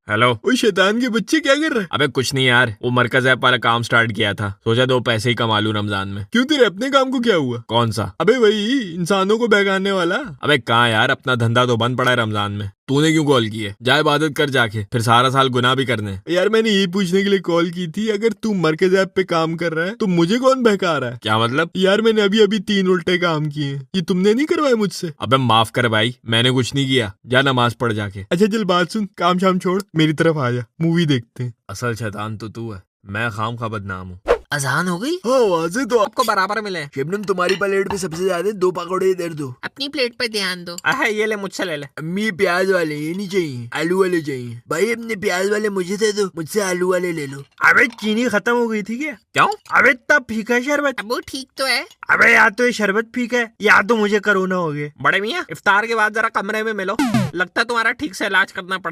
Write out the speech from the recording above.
Hello. ओए शैतान के बच्चे क्या कर रहे हैं? अबे कुछ नहीं यार, वो मरकज ऐप वाला काम स्टार्ट किया था, सोचा 2 पैसे ही कमा लूं रमजान में। क्यों तेरे अपने काम को क्या हुआ? कौन सा? अबे वही इंसानों को बहकाने वाला। अबे कहाँ यार, अपना धंधा तो बंद पड़ा है रमजान में। तूने क्यों कॉल की है? जा इबादत कर जाके, फिर सारा साल गुनाह भी करने। यार मैंने यही पूछने के लिए कॉल की थी, अगर तू मरकज ऐप पे काम कर रहा है तो मुझे कौन बहका रहा है? क्या मतलब? यार मैंने अभी अभी 3 उल्टे काम किए हैं, ये तुमने नहीं करवाए मुझसे? अबे माफ कर भाई, मैंने कुछ नहीं किया, जा नमाज पढ़ जाके। अच्छा चल बात सुन, काम शाम छोड़, मेरी तरफ आ जा, मूवी देखते हैं। असल शैतान तो तू है, मैं खाम खा बदनाम हूँ। अजान हो गई? हाँ आवाज़ें तो आपको बराबर मिले। शबनम तुम्हारी प्लेट पे सबसे ज्यादा 2 पकौड़े इधर दो। अपनी प्लेट पे ध्यान दो। ये ले, मुझसे ले ले। अम्मी प्याज वाले ये नहीं चाहिए, आलू वाले चाहिए। भाई अपने प्याज वाले मुझे दे दो, मुझसे आलू वाले ले लो। अबे चीनी खत्म हो गई थी क्या? क्यों? अबे इतना फीका शरबत। अब वो ठीक तो है। अबे या तो ये शरबत फीका है या तो मुझे कोरोना हो गया। बड़े मियाँ, इफ्तार के बाद जरा कमरे में मिलो, लगता है तुम्हारा ठीक से इलाज करना पड़ा।